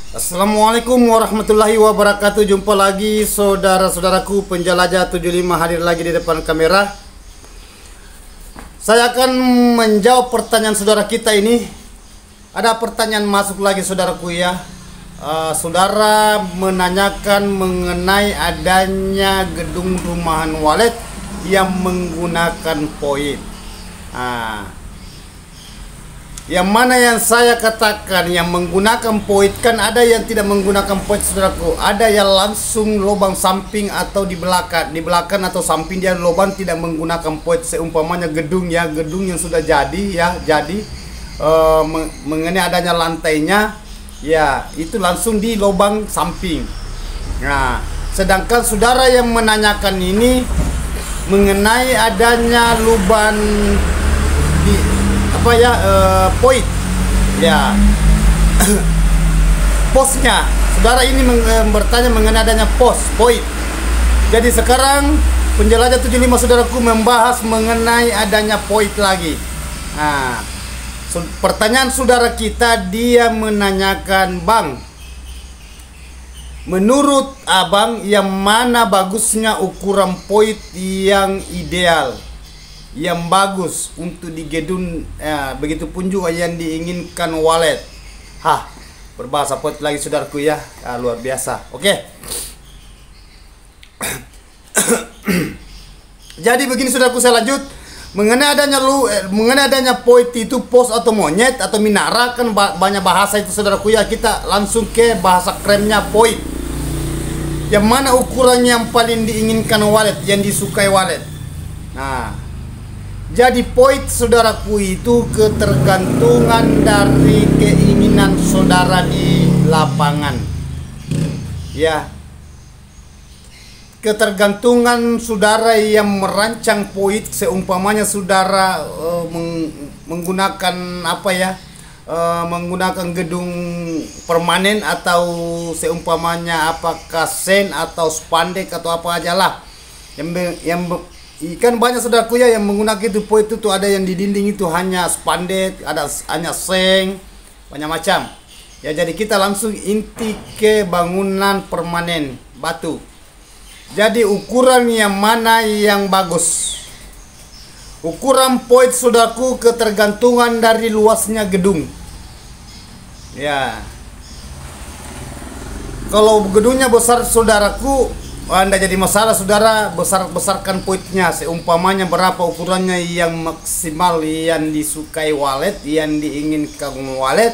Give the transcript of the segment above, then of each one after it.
Assalamualaikum warahmatullahi wabarakatuh. Jumpa lagi saudara-saudaraku penjelajah 75 hadir lagi di depan kamera. Saya akan menjawab pertanyaan saudara kita ini. Ada pertanyaan masuk lagi saudaraku ya. Saudara menanyakan mengenai adanya gedung rumahan walet yang menggunakan poin. Yang mana yang saya katakan yang menggunakan poin, kan ada yang tidak menggunakan poin saudaraku. Ada yang langsung lubang samping atau di belakang atau samping dia lubang tidak menggunakan poin. Seumpamanya gedung ya, gedung yang sudah jadi ya, mengenai adanya lantainya ya, itu langsung di lubang samping. Nah, sedangkan saudara yang menanyakan ini mengenai adanya lubang di poin ya, posnya. Saudara ini bertanya mengenai adanya poin. Jadi sekarang penjelajah 75 saudaraku membahas mengenai adanya poin lagi. Pertanyaan saudara kita, dia menanyakan, Bang, menurut abang yang mana bagusnya ukuran poin yang ideal, yang bagus untuk di gedung, begitupun juga yang diinginkan walet. Berbahasa poin lagi saudaraku ya, luar biasa. Oke. Jadi begini saudaraku, saya lanjut mengenai adanya poin itu pos atau monyet atau minara, kan banyak bahasa itu saudaraku ya. Kita langsung ke bahasa kremnya poin. Yang mana ukuran yang paling diinginkan walet, yang disukai walet. Jadi poin saudaraku itu ketergantungan dari keinginan saudara di lapangan. Ya. Ketergantungan saudara yang merancang poin, seumpamanya saudara menggunakan menggunakan gedung permanen atau seumpamanya apakah sen atau spandek atau apa aja lah. Ikan banyak saudaraku ya yang menggunakan itu poin itu tuh, ada yang di dinding itu hanya spandek, ada hanya seng, banyak macam. Ya, jadi kita langsung inti ke bangunan permanen batu. Jadi ukuran yang mana yang bagus? Ukuran poin saudaraku ketergantungan dari luasnya gedung. Ya. Kalau gedungnya besar saudaraku, Anda jadi masalah saudara besarkan poinnya. Seumpamanya berapa ukurannya yang maksimal, yang disukai walet, yang diinginkan walet,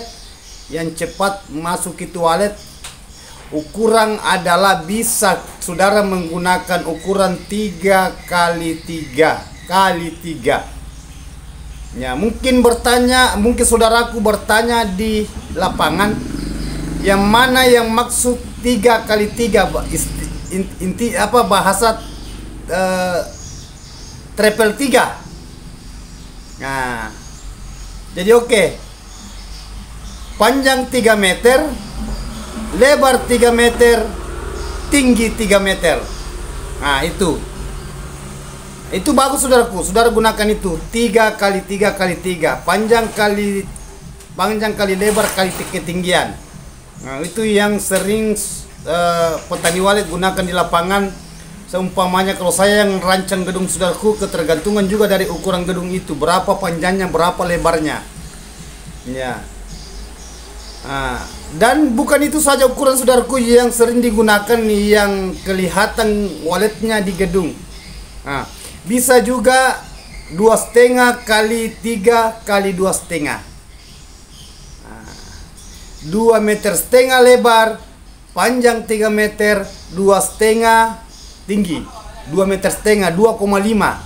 yang cepat masuk itu walet. Ukuran adalah bisa saudara menggunakan ukuran 3 kali 3 kali 3. Ya, mungkin saudaraku bertanya di lapangan, yang mana yang maksud 3 kali 3 inti bahasa triple 3. Nah, jadi oke. Panjang 3 meter, lebar 3 meter, tinggi 3 meter. Nah, itu bagus saudaraku. Saudara gunakan itu 3 kali 3 kali 3, panjang kali lebar kali ketinggian. Nah, itu yang sering petani walet gunakan di lapangan. Seumpamanya kalau saya yang rancang gedung saudaraku, ketergantungan juga dari ukuran gedung itu, berapa panjangnya, berapa lebarnya. Ya. Dan bukan itu saja ukuran saudaraku yang sering digunakan, yang kelihatan waletnya di gedung. Bisa juga 2,5 kali 3 kali 2,5. 2,5 meter lebar, panjang 3 meter, 2,5 tinggi, 2,5 meter, 2,5.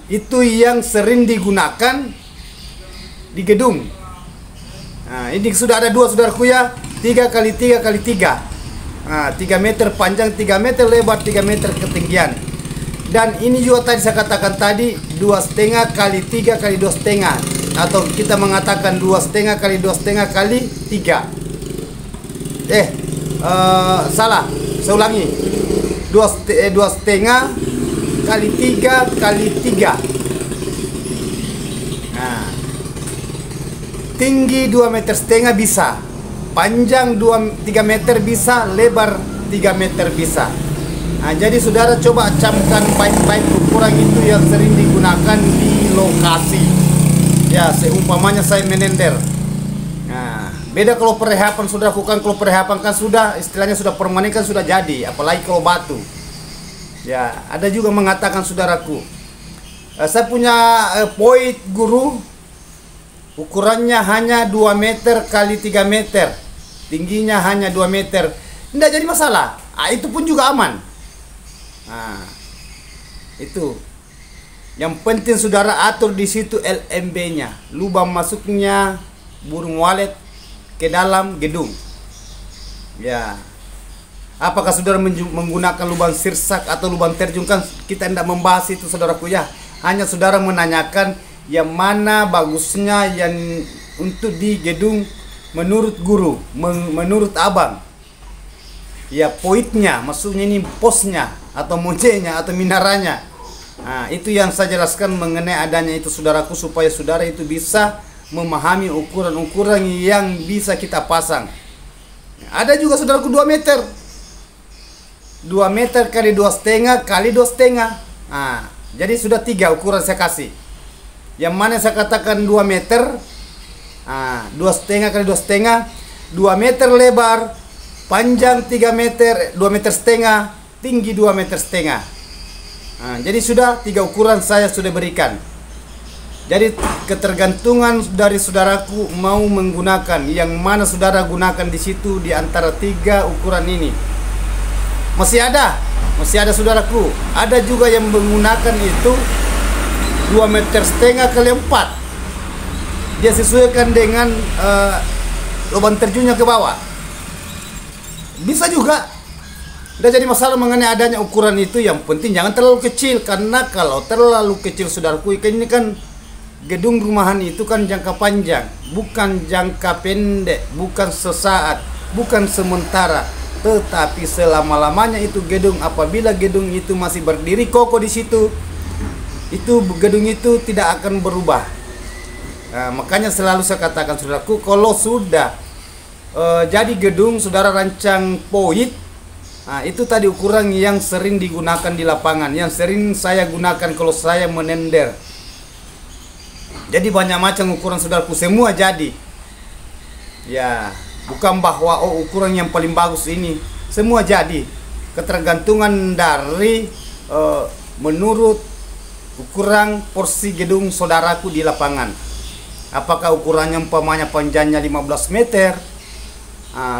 Itu yang sering digunakan di gedung. Ini sudah ada dua saudaraku ya, 3 kali 3 kali 3. 3 meter panjang, 3 meter lebar, 3 meter ketinggian. Dan ini juga tadi saya katakan tadi 2,5 kali 3 kali 2,5, atau kita mengatakan 2,5 kali 2,5 kali 3. Salah, saya ulangi. 2,5 kali 3 kali 3. Tinggi 2,5 meter bisa. panjang 3 meter bisa, lebar 3 meter bisa. Nah, jadi saudara coba camkan baik-baik ukuran itu yang sering digunakan di lokasi. Ya, seumpamanya saya menender. Nah, beda kalau perheapan sudah lakukan. Kalau perheapan kan sudah istilahnya sudah permanen, kan sudah jadi, apalagi kalau batu. Ya, ada juga mengatakan saudaraku, saya punya poit guru, ukurannya hanya 2 meter kali 3 meter, tingginya hanya 2 meter, tidak jadi masalah. Itu pun juga aman. Nah, itu yang penting saudara atur di situ LMB-nya, lubang masuknya burung walet ke dalam gedung. Ya, apakah saudara menggunakan lubang sirsak atau lubang terjun, kan kita tidak membahas itu saudaraku ya. Hanya saudara menanyakan yang mana bagusnya yang untuk di gedung menurut guru, menurut abang. Ya, poitnya, maksudnya ini posnya atau moncenya atau minaranya. Nah, itu yang saya jelaskan mengenai adanya itu saudaraku, supaya saudara itu bisa memahami ukuran-ukuran yang bisa kita pasang. Ada juga saudaraku 2 meter. 2 meter kali 2,5 kali 2,5. Nah, jadi sudah 3 ukuran saya kasih. Yang mana saya katakan 2 meter. Nah, 2,5 kali 2,5, 2 meter lebar, panjang 3 meter, 2 meter setengah, tinggi 2 meter setengah. Nah, jadi sudah 3 ukuran saya sudah berikan. Jadi ketergantungan dari saudaraku mau menggunakan yang mana saudara gunakan di situ di antara 3 ukuran ini. Masih ada saudaraku. Ada juga yang menggunakan itu 2 meter setengah kali 4. Dia sesuaikan dengan lubang terjunnya ke bawah. Bisa juga. Tidak jadi masalah mengenai adanya ukuran itu. Yang penting jangan terlalu kecil, karena kalau terlalu kecil saudaraku, ini kan gedung rumahan itu kan jangka panjang, bukan jangka pendek, bukan sesaat, bukan sementara, tetapi selama-lamanya itu gedung. Apabila gedung itu masih berdiri kokoh di situ, itu gedung itu tidak akan berubah. Nah, makanya selalu saya katakan saudaraku, kalau sudah jadi gedung saudara rancang poit, nah, itu tadi ukuran yang sering digunakan di lapangan, yang sering saya gunakan kalau saya menender. Jadi banyak macam ukuran saudaraku, semua jadi. Ya, bukan bahwa ukuran yang paling bagus ini, semua jadi. Ketergantungan dari menurut ukuran porsi gedung saudaraku di lapangan. Apakah ukurannya umpamanya panjangnya 15 meter,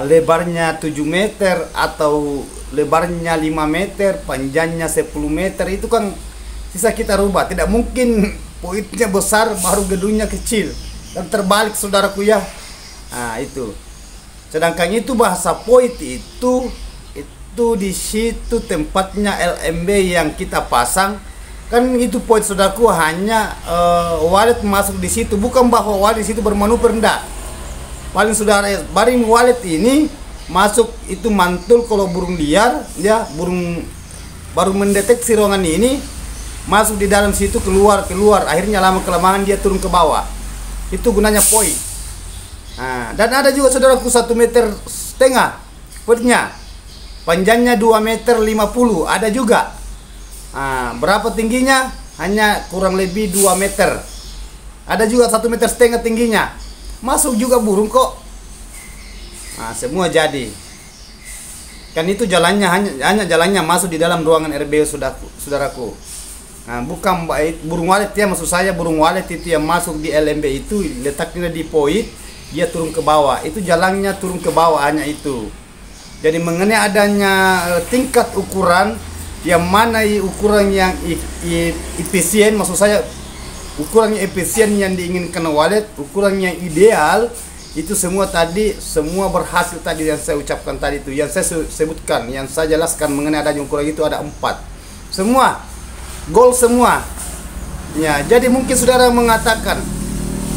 lebarnya 7 meter, atau lebarnya 5 meter, panjangnya 10 meter, itu kan bisa kita rubah. Tidak mungkin poitnya besar baru gedungnya kecil, dan terbalik saudaraku ya. Nah, itu. Sedangkan itu bahasa poit itu di situ tempatnya LMB yang kita pasang. Kan itu poit saudaraku, hanya walet masuk di situ, bukan bahwa walet di situ bermanuver, enggak. Paling saudara baring walet ini masuk itu mantul kalau burung liar, ya, burung baru mendeteksi ruangan ini, masuk di dalam situ, keluar, akhirnya lama kelamaan dia turun ke bawah. Itu gunanya poin. Nah, dan ada juga saudaraku 1,5 meter poitnya, panjangnya 2,50 meter, ada juga. Nah, berapa tingginya? Hanya kurang lebih 2 meter. Ada juga 1,5 meter tingginya, masuk juga burung kok. Nah, semua jadi. Kan itu jalannya hanya jalannya masuk di dalam ruangan RBU saudaraku. Nah, bukan burung walet ya, maksud saya burung walet itu yang masuk di LMB itu letaknya di poit, dia turun ke bawah. Itu jalannya turun ke bawah, hanya itu. Jadi mengenai adanya tingkat ukuran, yang mana ukuran yang efisien, maksud saya ukuran yang efisien yang diinginkan walet, ukuran yang ideal, itu semua tadi, semua berhasil tadi yang saya ucapkan tadi itu, yang saya sebutkan, yang saya jelaskan mengenai adanya ukuran itu ada 4. Semua gol semua. Ya, jadi mungkin saudara mengatakan,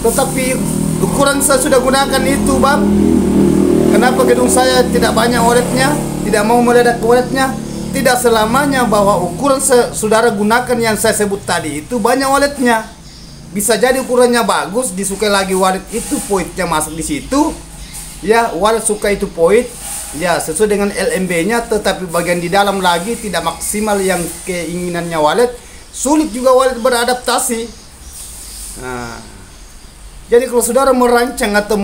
tetapi ukuran saya sudah gunakan itu, Bang. Kenapa gedung saya tidak banyak waletnya, tidak mau meledak waletnya? Tidak selamanya bahwa ukuran saudara gunakan yang saya sebut tadi itu banyak waletnya. Bisa jadi ukurannya bagus, disukai lagi walet itu, pointnya masuk di situ, Ya, walet suka itu poit, ya sesuai dengan LMB-nya, tetapi bagian di dalam lagi tidak maksimal yang keinginannya walet. Sulit juga walet beradaptasi. Nah, jadi kalau saudara merancang atau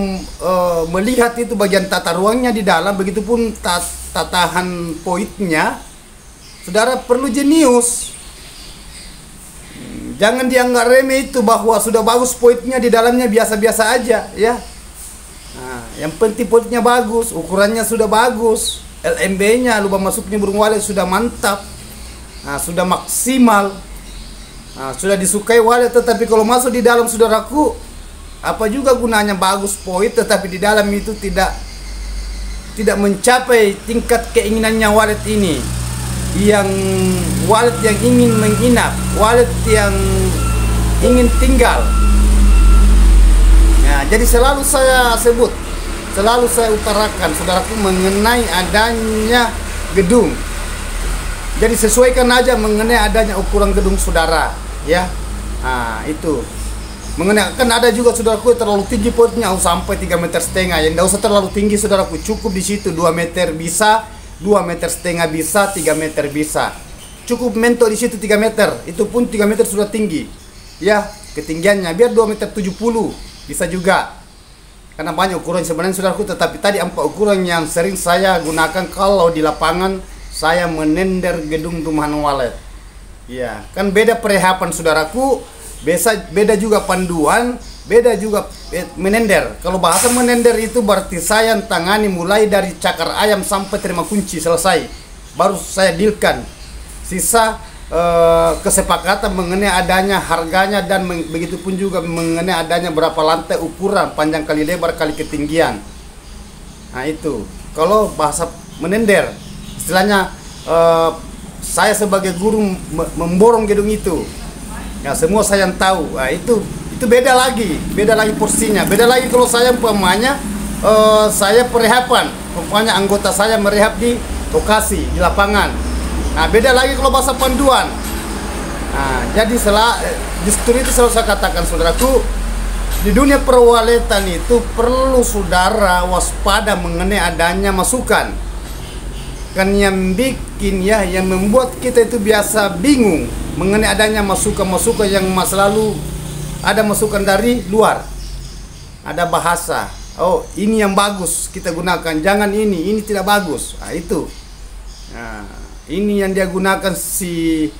melihat itu bagian tata ruangnya di dalam, begitupun tatahan poitnya, saudara perlu jenius. Jangan dianggap remeh itu bahwa sudah bagus poitnya, di dalamnya biasa-biasa aja, ya. Nah, yang penting poitnya bagus, ukurannya sudah bagus, LMB-nya, lubang masuknya burung walet sudah mantap, nah, sudah maksimal, nah, sudah disukai walet. Tetapi kalau masuk di dalam, saudaraku, apa juga gunanya bagus poit, tetapi di dalam itu tidak mencapai tingkat keinginannya walet ini. Yang walet yang ingin menginap, walet yang ingin tinggal. Nah, jadi selalu saya sebut, selalu saya utarakan, saudaraku, mengenai adanya gedung. Jadi sesuaikan aja mengenai adanya ukuran gedung saudara, ya. Nah, itu. Mengenai, kan ada juga saudaraku terlalu tinggi poitnya, sampai 3,5 meter. Ya, tidak usah terlalu tinggi saudaraku, cukup di situ 2 meter bisa, 2,5 meter bisa, 3 meter bisa. Cukup mentok di situ 3 meter. Itu pun 3 meter sudah tinggi. Ya, ketinggiannya biar 2,70 meter bisa juga. Karena banyak ukuran sebenarnya saudaraku, tetapi tadi 4 ukuran yang sering saya gunakan kalau di lapangan saya menender gedung rumahan walet. Ya, kan beda perehapan saudaraku, beda juga panduan, beda juga menender. Kalau bahasa menender itu berarti saya tangani mulai dari cakar ayam sampai terima kunci selesai, baru saya dealkan. Sisa kesepakatan mengenai adanya harganya, dan begitu pun juga mengenai adanya berapa lantai, ukuran panjang kali lebar kali ketinggian. Nah, itu kalau bahasa menender, istilahnya saya sebagai guru memborong gedung itu. Ya, semua saya yang tahu. Nah, itu beda lagi porsinya. Beda lagi kalau saya umpamanya saya perehapan, umpamanya anggota saya merehab di lokasi, di lapangan. Nah, beda lagi kalau bahasa panduan. Nah, jadi justru itu selalu saya katakan saudaraku, di dunia perwaletan itu perlu saudara waspada mengenai adanya masukan. Kan yang bikin, ya, yang membuat kita itu biasa bingung mengenai adanya masukan-masukan yang masa lalu ada masukan dari luar. Ada bahasa, oh ini yang bagus kita gunakan, jangan ini tidak bagus. Nah, itu. Nah, ini yang dia gunakan si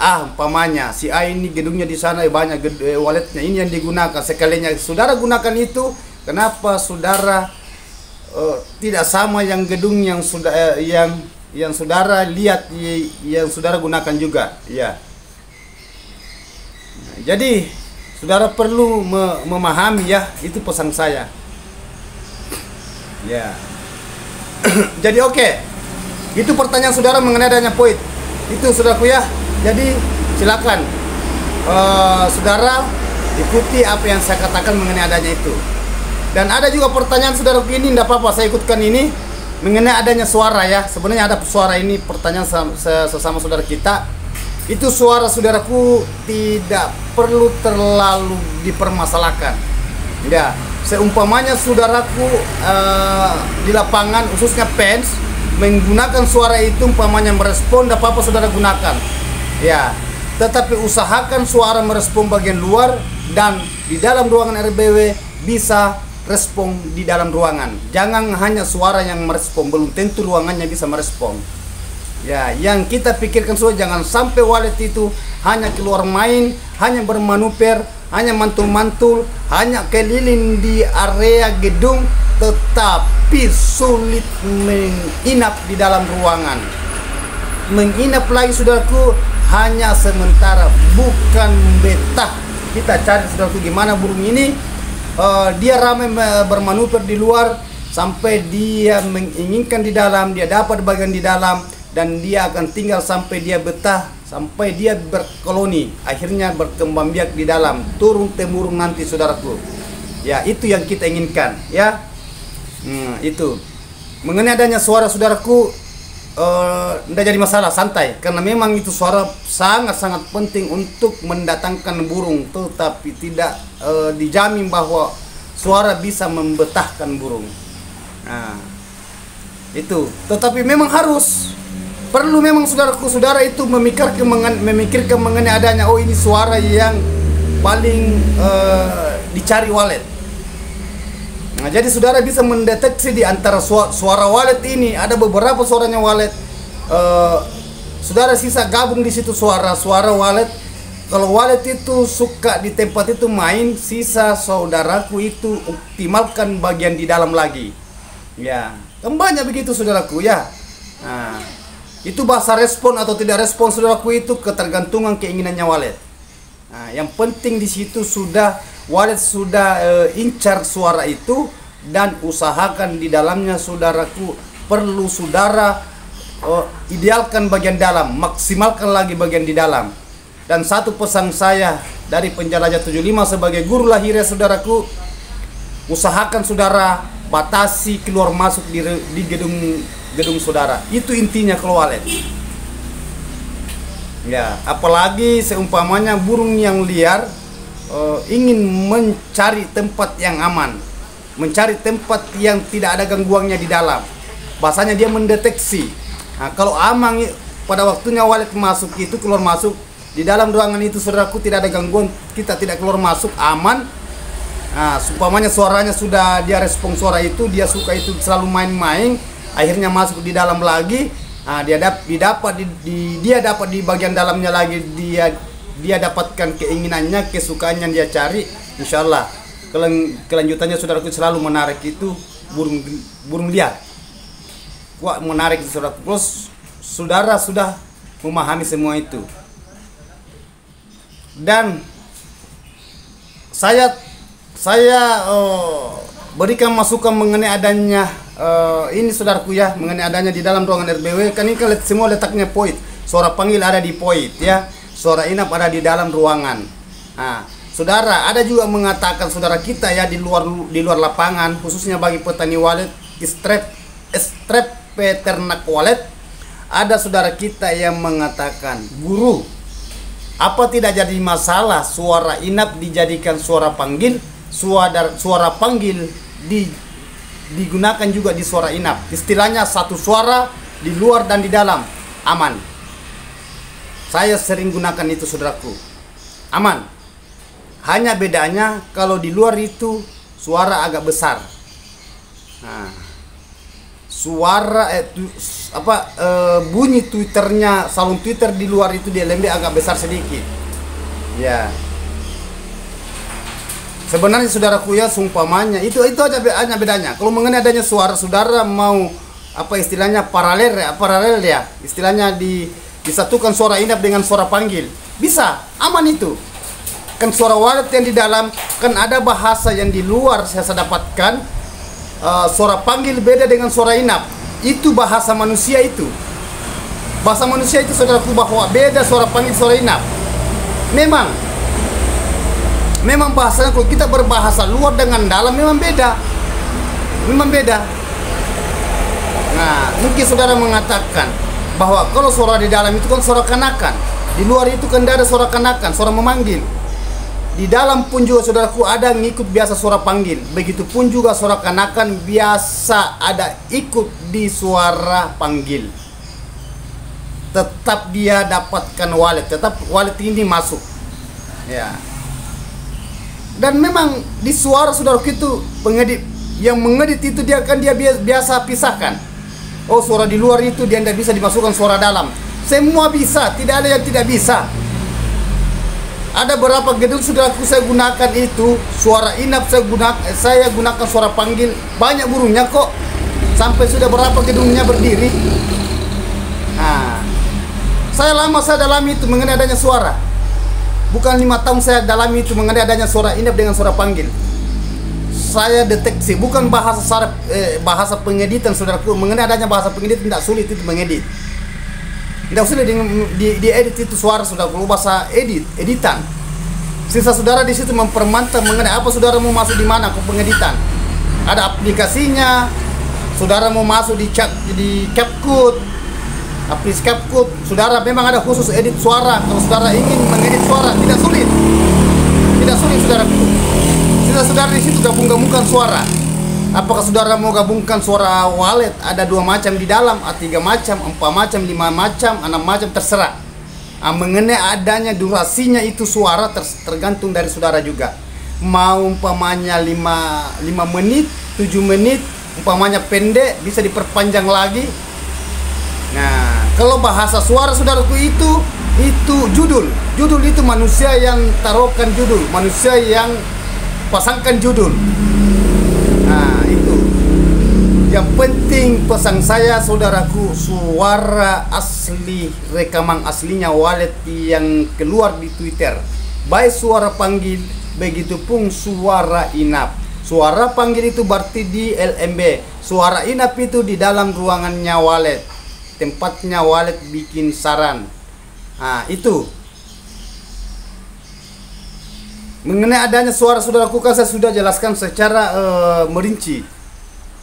A umpamanya, si A ini gedungnya di sana banyak waletnya, ini yang digunakan. Sekalinya saudara gunakan itu, kenapa saudara tidak sama yang gedung yang sudah yang saudara lihat, yang saudara gunakan juga, ya. Nah, jadi saudara perlu memahami, ya, itu pesan saya, ya. Jadi oke. Itu pertanyaan saudara mengenai adanya poin. Itu saudaraku, ya. Jadi silakan saudara ikuti apa yang saya katakan mengenai adanya itu. Dan ada juga pertanyaan saudaraku ini, tidak apa-apa saya ikutkan ini, mengenai adanya suara, ya. Sebenarnya ada suara ini, pertanyaan sesama saudara kita. Itu suara saudaraku tidak perlu terlalu dipermasalahkan. Ya, seumpamanya saudaraku di lapangan khususnya fans menggunakan suara itu, umpamanya merespon, tidak apa-apa saudara gunakan, ya. Tetapi usahakan suara merespon bagian luar, dan di dalam ruangan RBW bisa respon di dalam ruangan. Jangan hanya suara yang merespon, belum tentu ruangannya bisa merespon. Ya, yang kita pikirkan sudah jangan sampai walet itu hanya keluar main, hanya bermanuver, hanya mantul-mantul, hanya keliling di area gedung, tetapi sulit menginap di dalam ruangan. Menginap lagi saudaraku hanya sementara, bukan betah. Kita cari saudaraku gimana burung ini dia ramai bermanuver di luar sampai dia menginginkan di dalam, dia dapat bagian di dalam, dan dia akan tinggal sampai dia betah, sampai dia berkoloni, akhirnya berkembang biak di dalam, turun temurun nanti saudaraku. Ya, itu yang kita inginkan, ya. Itu mengenai adanya suara saudaraku, tidak jadi masalah, santai, karena memang itu suara sangat-sangat penting untuk mendatangkan burung, tetapi tidak dijamin bahwa suara bisa membetahkan burung. Nah, itu. Tetapi memang perlu memang saudara itu memikirkan mengenai adanya, oh ini suara yang paling dicari walet. Nah, jadi saudara bisa mendeteksi di antara suara walet ini ada beberapa suaranya walet. Saudara sisa gabung di situ suara walet. Kalau walet itu suka di tempat itu main, sisa saudaraku itu optimalkan bagian di dalam lagi. Ya, kan banyak begitu saudaraku ya. Nah, itu bahasa respon atau tidak respon saudaraku itu ketergantungan keinginannya walet. Nah, yang penting di situ walet sudah incar suara itu dan usahakan di dalamnya saudaraku. Perlu saudara idealkan bagian dalam, maksimalkan lagi bagian di dalam. Dan satu pesan saya dari Penjelajah 75 sebagai guru lahirnya saudaraku, usahakan saudara batasi keluar masuk di gedung saudara. Itu intinya kalau walet. Ya, apalagi seumpamanya burung yang liar ingin mencari tempat yang aman, mencari tempat yang tidak ada gangguannya di dalam. Bahasanya dia mendeteksi. Nah, kalau aman pada waktunya walet masuk itu keluar masuk di dalam ruangan itu saudaraku tidak ada gangguan, kita tidak keluar masuk, aman. Nah, seumpamanya suaranya sudah dia respon suara itu, dia suka itu selalu main-main, akhirnya masuk di dalam lagi. Nah, dia dapat di bagian dalamnya lagi, dia dapatkan keinginannya, kesukaannya yang dia cari. Insya Allah kelanjutannya saudaraku selalu menarik itu burung liar. Wah, menarik saudaraku. Plus saudara sudah memahami semua itu. Dan saya berikan masukan mengenai adanya ini saudaraku ya, mengenai adanya di dalam ruangan RBW. Kan ini semua letaknya poit. Suara panggil ada di poit ya. Suara inap ada di dalam ruangan. Nah, saudara ada juga mengatakan saudara kita ya di luar lapangan, khususnya bagi petani walet, strep peternak walet, ada saudara kita yang mengatakan, guru, apa tidak jadi masalah suara inap dijadikan suara panggil, suara panggil digunakan juga di suara inap. Istilahnya satu suara di luar dan di dalam, aman. Saya sering gunakan itu saudaraku, aman. Hanya bedanya kalau di luar itu suara agak besar. Nah, suara bunyi twitternya, salun Twitter di luar itu dia lebih agak besar sedikit. Ya. Sebenarnya saudaraku ya, seumpamanya itu aja bedanya. Kalau mengenai adanya suara saudara mau istilahnya paralel ya. Istilahnya disatukan suara inap dengan suara panggil. Bisa, aman itu. Kan suara walet yang di dalam kan ada bahasa yang di luar saya dapatkan. Suara panggil beda dengan suara inap. Itu bahasa manusia itu. Bahasa manusia itu saudaraku bahwa beda suara panggil suara inap. Memang bahasanya kalau kita berbahasa luar dengan dalam memang beda. Nah, mungkin saudara mengatakan bahwa kalau suara di dalam itu kan suara kanakan, di luar itu kan tidak ada suara kanakan, suara memanggil. Di dalam pun juga saudaraku ada ngikut biasa suara panggil. Begitupun juga suara kanakan biasa ada ikut di suara panggil. Tetap dia dapatkan walet, tetap walet ini masuk. Ya. Dan memang di suara saudaraku itu pengedit yang mengedit itu dia biasa pisahkan. Oh, suara di luar itu dia tidak bisa dimasukkan suara dalam. Semua bisa, tidak ada yang tidak bisa. Ada beberapa gedung saudaraku saya gunakan itu suara inap, saya gunakan suara panggil, banyak burungnya kok. Sampai sudah berapa gedungnya berdiri. Nah, saya dalami itu mengenai adanya suara. Bukan 5 tahun saya dalami itu mengenai adanya suara inap dengan suara panggil. Saya deteksi, bukan bahasa pengeditan saudaraku. Mengenai adanya bahasa pengeditan tidak sulit itu mengedit. Tidak usah diedit itu suara saudara, kalau bahasa editan. Sisa saudara di situ mempermantap mengenai apa saudara mau masuk di mana ke pengeditan. Ada aplikasinya. Saudara mau masuk di CapCut. Aplikasi CapCut, saudara memang ada khusus edit suara. Kalau saudara ingin mengedit suara tidak sulit. Tidak sulit saudara. Sisa saudara di situ gabung-gabungkan suara. Apakah saudara mau gabungkan suara walet? Ada 2 macam di dalam, 3 macam, 4 macam, 5 macam, 6 macam, terserah. Mengenai adanya durasinya itu suara tergantung dari saudara juga. Mau umpamanya 5 menit, 7 menit, umpamanya pendek bisa diperpanjang lagi. Nah, kalau bahasa suara saudaraku itu judul itu manusia yang taruhkan judul, manusia yang pasangkan judul. Nah, itu yang penting pesan saya saudaraku, suara asli, rekaman aslinya walet yang keluar di Twitter, baik suara panggil begitupun suara inap. Suara panggil itu berarti di LMB, suara inap itu di dalam ruangannya walet, tempatnya walet bikin saran. Nah, itu mengenai adanya suara saudaraku, kan saya sudah jelaskan secara merinci.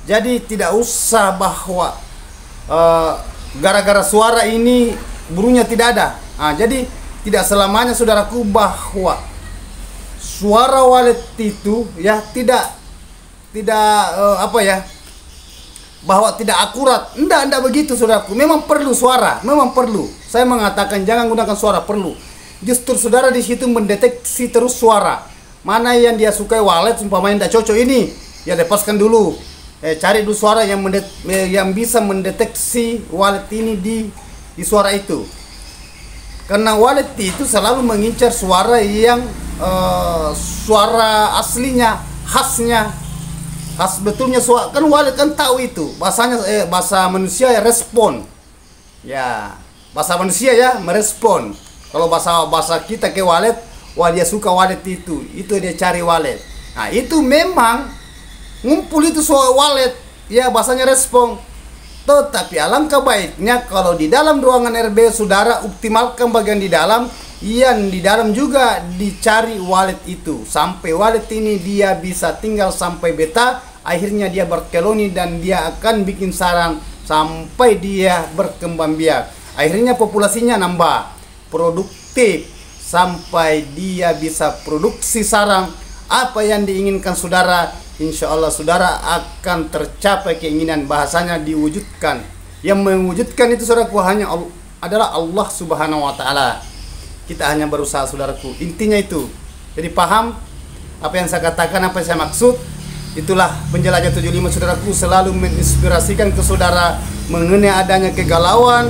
Jadi tidak usah bahwa gara-gara suara ini burungnya tidak ada. Jadi tidak selamanya saudaraku bahwa suara walet itu ya tidak bahwa tidak akurat. Enggak begitu saudaraku. Memang perlu suara, memang perlu. Saya mengatakan jangan gunakan suara, perlu. Justru saudara di situ mendeteksi terus suara. Mana yang dia sukai walet, umpamanya tidak cocok ini, ya lepaskan dulu. Cari dulu suara yang bisa mendeteksi walet ini di suara itu. Karena walet itu selalu mengincar suara yang suara aslinya, khas betulnya suara. Kan walet kan tahu itu. Bahasanya bahasa manusia ya respon. Ya, bahasa manusia ya merespon. Kalau bahasa kita ke walet, wah dia suka walet itu dia cari walet. Nah, itu memang ngumpul itu soal walet, ya bahasanya respon. Tetapi alangkah baiknya kalau di dalam ruangan RB saudara optimalkan bagian di dalam, yang di dalam juga dicari walet itu. Sampai walet ini dia bisa tinggal sampai beta, akhirnya dia berkoloni dan dia akan bikin sarang sampai dia berkembang biak. Akhirnya populasinya nambah, produktif, sampai dia bisa produksi sarang. Apa yang diinginkan saudara, insya Allah saudara akan tercapai keinginan, bahasanya diwujudkan. Yang mewujudkan itu saudaraku adalah Allah Subhanahu wa Ta'ala. Kita hanya berusaha saudaraku, intinya itu. Jadi paham apa yang saya katakan, apa yang saya maksud. Itulah penjelajah 75 saudaraku, selalu menginspirasikan ke saudara mengenai adanya kegalauan,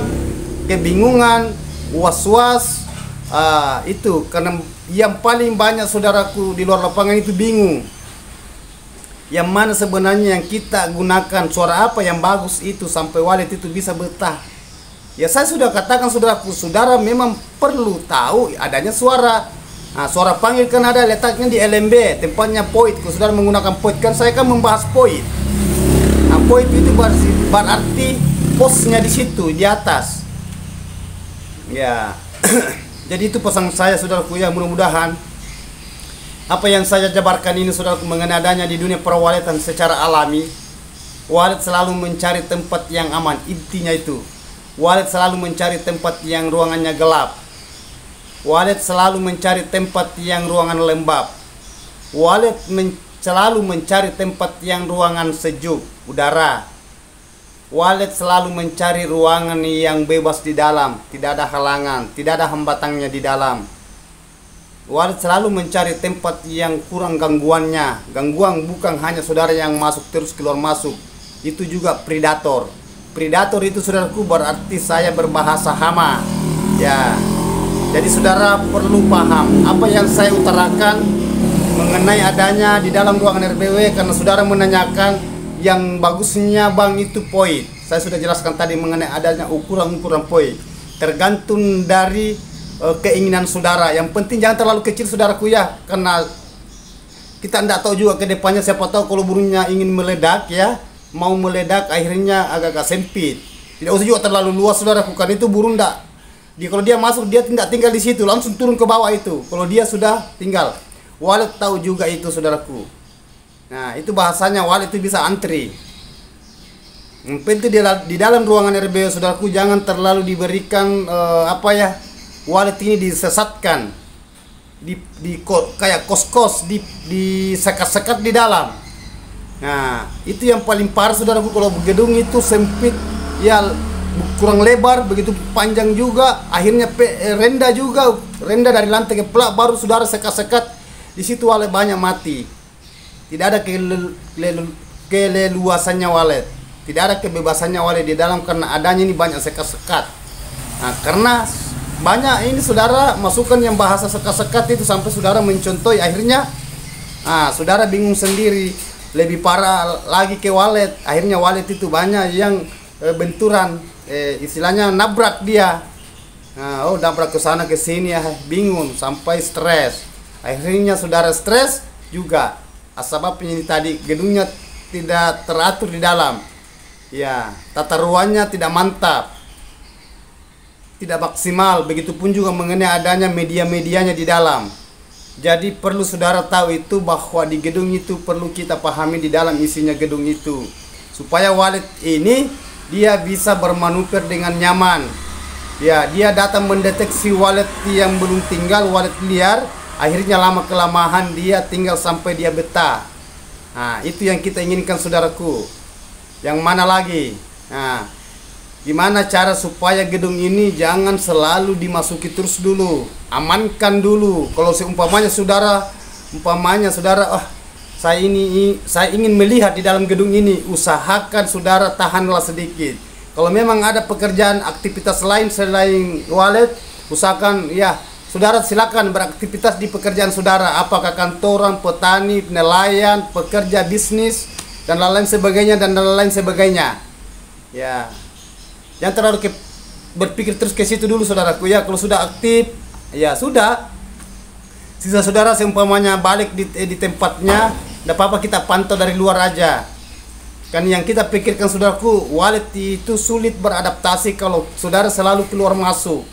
kebingungan, was-was. Itu karena yang paling banyak saudaraku di luar lapangan itu bingung. Yang mana sebenarnya yang kita gunakan, suara apa yang bagus itu sampai walet itu bisa betah. Ya saya sudah katakan saudaraku, saudara memang perlu tahu adanya suara. Nah, suara panggil kan ada letaknya di LMB, tempatnya point. Kalau saudara menggunakan point, kan saya kan membahas point. Nah, point itu berarti posnya di situ, di atas. Ya, jadi itu pesan saya saudaraku ya, mudah-mudahan apa yang saya jabarkan ini saudaraku mengenai adanya di dunia perwaletan secara alami. Walet selalu mencari tempat yang aman, intinya itu. Walet selalu mencari tempat yang ruangannya gelap. Walet selalu mencari tempat yang ruangan lembab. Walet selalu mencari tempat yang ruangan sejuk, udara. Walet selalu mencari ruangan yang bebas di dalam, tidak ada halangan, tidak ada hambatannya di dalam. Walet selalu mencari tempat yang kurang gangguannya. Gangguan bukan hanya saudara yang masuk terus keluar masuk, itu juga predator. Predator itu saudaraku berarti saya berbahasa hama. Ya. Jadi saudara perlu paham apa yang saya utarakan mengenai adanya di dalam ruangan RBW, karena saudara menanyakan yang bagusnya bang itu poin. Saya sudah jelaskan tadi mengenai adanya ukuran-ukuran poin. Tergantung dari keinginan saudara. Yang penting jangan terlalu kecil saudaraku ya, karena kita tidak tahu juga ke depannya, siapa tahu kalau burungnya ingin meledak ya, mau meledak akhirnya agak-agak sempit. Tidak usah juga terlalu luas saudaraku, kan itu burung tidak. Kalau dia masuk, dia tidak tinggal di situ, langsung turun ke bawah itu. Kalau dia sudah tinggal, walet tahu juga itu saudaraku. Nah itu bahasanya walet itu bisa antri. Yang penting di dalam ruangan RBW saudaraku jangan terlalu diberikan walet ini disesatkan, kayak kos-kos, disekat-sekat di dalam. Nah, itu yang paling parah saudaraku, kalau gedung itu sempit, ya kurang lebar, begitu panjang juga, akhirnya rendah juga, rendah dari lantai ke pelak, baru saudara sekat-sekat, di situ walet banyak mati. Tidak ada keleluasannya walet, tidak ada kebebasannya walet di dalam karena adanya ini banyak sekat-sekat. Nah, karena banyak ini saudara masukan yang bahasa sekat-sekat itu sampai saudara mencontohi, akhirnya saudara bingung sendiri. Lebih parah lagi ke walet, akhirnya walet itu banyak yang benturan, istilahnya nabrak dia. Nabrak ke sana ke sini, bingung sampai stres. Akhirnya saudara stres juga. Sebabnya ini tadi gedungnya tidak teratur di dalam. Ya, tata ruangnya tidak mantap, tidak maksimal. Begitupun juga mengenai adanya media-medianya di dalam. Jadi perlu saudara tahu itu bahwa di gedung itu perlu kita pahami di dalam isinya gedung itu, supaya walet ini dia bisa bermanuver dengan nyaman. Ya, dia datang mendeteksi walet yang belum tinggal, walet liar, akhirnya lama kelamaan dia tinggal sampai dia betah. Nah, itu yang kita inginkan saudaraku. Yang mana lagi? Nah, gimana cara supaya gedung ini jangan selalu dimasuki terus dulu, amankan dulu. Kalau seumpamanya saudara, saya ingin melihat di dalam gedung ini, usahakan saudara tahanlah sedikit. Kalau memang ada pekerjaan aktivitas lain selain walet, usahakan ya saudara silakan beraktivitas di pekerjaan saudara, apakah kantoran, petani, nelayan, pekerja bisnis dan lain-lain sebagainya. Ya, jangan terlalu berpikir terus ke situ dulu saudaraku ya. Kalau sudah aktif, ya sudah. Sisa saudara seumpamanya balik di tempatnya, tidak apa-apa, kita pantau dari luar aja. Kan yang kita pikirkan saudaraku, walet itu sulit beradaptasi kalau saudara selalu keluar masuk.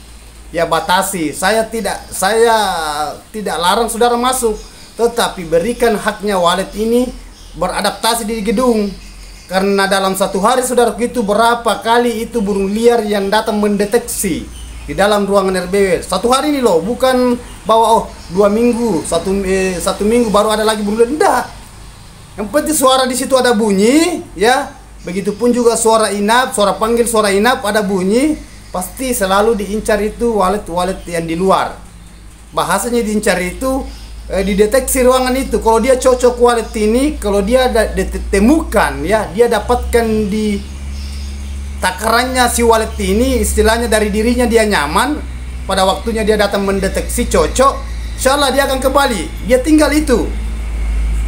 Ya batasi. Saya tidak larang saudara masuk, tetapi berikan haknya walet ini beradaptasi di gedung. Karena dalam satu hari saudara itu berapa kali itu burung liar yang datang mendeteksi di dalam ruangan RBW. Satu hari ini loh, bukan bawa 2 minggu, satu minggu baru ada lagi burung liar. Enggak. Yang penting suara di situ ada bunyi, ya. Begitupun juga suara inap, suara panggil, suara inap ada bunyi, pasti selalu diincar itu walet-walet yang di luar. Bahasanya diincar itu dideteksi ruangan itu. Kalau dia cocok walet ini, kalau dia ditemukan, ya dia dapatkan di takarannya si walet ini, istilahnya dari dirinya dia nyaman, pada waktunya dia datang mendeteksi cocok, insya Allah dia akan kembali, dia tinggal itu.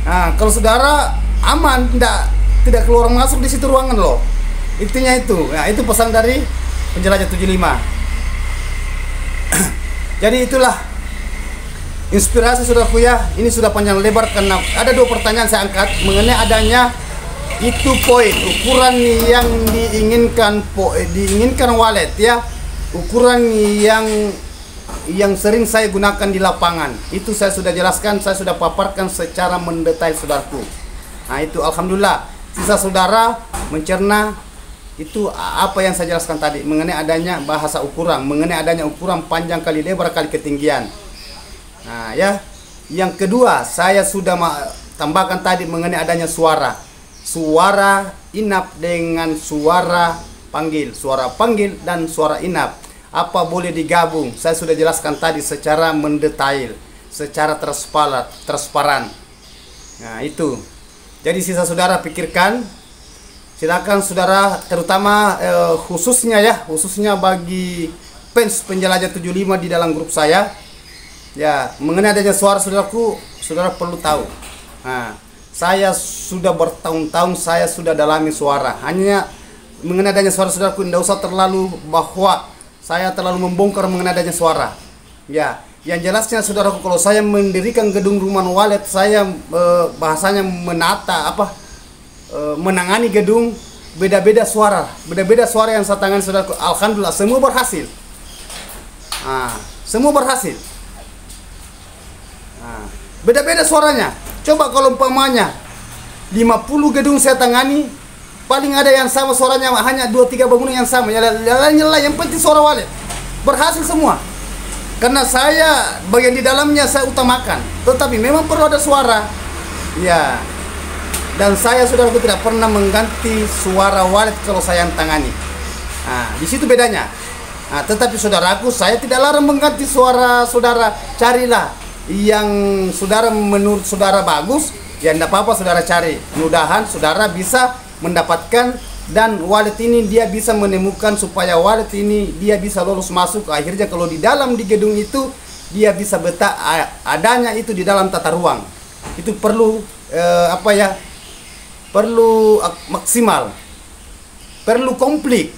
Nah, kalau saudara aman, tidak keluar masuk di situ ruangan loh, intinya itu. Nah, itu pesan dari penjelajah 75. Jadi itulah inspirasi saudaraku ya. Ini sudah panjang lebar karena ada 2 pertanyaan saya angkat mengenai adanya itu poin ukuran yang diinginkan walet ya, ukuran yang sering saya gunakan di lapangan. Itu saya sudah jelaskan, saya sudah paparkan secara mendetail saudaraku. Nah itu alhamdulillah sisa saudara mencerna itu apa yang saya jelaskan tadi mengenai adanya bahasa ukuran, mengenai adanya ukuran panjang kali lebar kali ketinggian. Nah ya, yang kedua saya sudah tambahkan tadi mengenai adanya suara inap dengan suara panggil dan suara inap. Apa boleh digabung? Saya sudah jelaskan tadi secara mendetail, secara transparan. Nah itu. Jadi sisa saudara pikirkan. Silakan saudara, terutama khususnya bagi fans penjelajah 75 di dalam grup saya. Ya, mengenai adanya suara saudaraku, saudara perlu tahu. Nah, saya sudah bertahun-tahun saya sudah dalami suara. Hanya mengenai adanya suara saudaraku, tidak usah terlalu bahwa saya terlalu membongkar mengenai adanya suara. Ya, yang jelasnya saudaraku, kalau saya mendirikan gedung rumah walet, saya bahasanya menangani gedung, beda-beda suara yang saya tangani saudaraku. Alhamdulillah semua berhasil. Nah, semua berhasil. Nah, beda-beda suaranya. Coba kalau umpamanya 50 gedung saya tangani, paling ada yang sama suaranya, hanya 2-3 bangunan yang sama. Yang penting suara walet berhasil semua. Karena saya bagian di dalamnya saya utamakan, tetapi memang perlu ada suara. Ya. dan saya saudaraku tidak pernah mengganti suara wallet kalau saya yang tangani. Nah, di situ bedanya. Nah, tetapi saudaraku, saya tidak larang mengganti suara saudara. Carilah yang saudara menurut saudara bagus, ya tidak apa-apa saudara cari. Mudahan saudara bisa mendapatkan, dan wallet ini dia bisa menemukan supaya wallet ini dia bisa lolos masuk. Akhirnya kalau di dalam di gedung itu dia bisa betah adanya itu di dalam tata ruang. Itu perlu perlu maksimal, perlu komplit.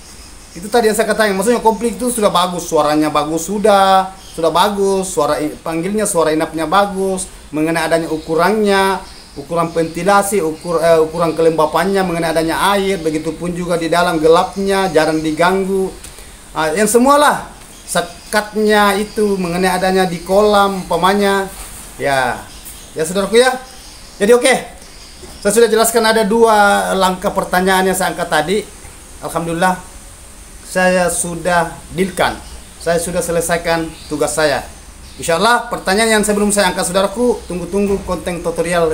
Itu tadi yang saya katakan, maksudnya komplit itu sudah bagus, suaranya bagus, sudah bagus, suara panggilnya, suara inapnya bagus, mengenai adanya ukurannya, ukuran ventilasi, ukuran kelembapannya, mengenai adanya air, begitupun juga di dalam gelapnya, jarang diganggu. Yang semualah sekatnya itu mengenai adanya di kolam, umpamanya, ya saudaraku ya. Jadi oke. Saya sudah jelaskan ada 2 langkah pertanyaan yang saya angkat tadi. Alhamdulillah saya sudah dealkan, saya sudah selesaikan tugas saya. Insyaallah pertanyaan yang sebelum saya angkat saudaraku, tunggu konten tutorial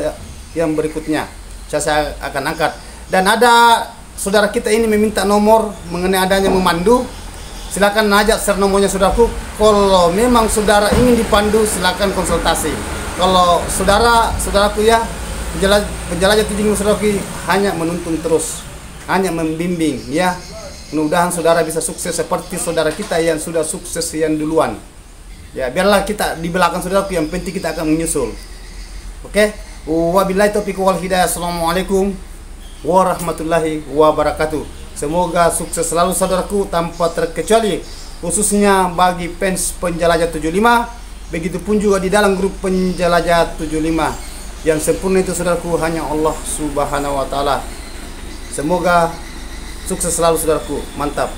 yang berikutnya saya akan angkat. Dan ada saudara kita ini meminta nomor mengenai adanya memandu. Silakan ajak share nomornya saudaraku. Kalau memang saudara ingin dipandu, silakan konsultasi. Kalau saudaraku ya, penjelajah 75 saudaraku hanya menuntun terus, hanya membimbing ya. Mudah-mudahan saudara bisa sukses seperti saudara kita yang sudah sukses yang duluan. Ya, biarlah kita di belakang saudaraku, yang penting kita akan menyusul. Oke? Wabillahi taufiq wal hidayah. Assalamualaikum warahmatullahi wabarakatuh. Semoga sukses selalu saudaraku tanpa terkecuali, khususnya bagi fans Penjelajah 75. Begitupun juga di dalam grup Penjelajah 75. Yang sempurna itu saudaraku hanya Allah Subhanahu wa taala. Semoga sukses selalu saudaraku, mantap.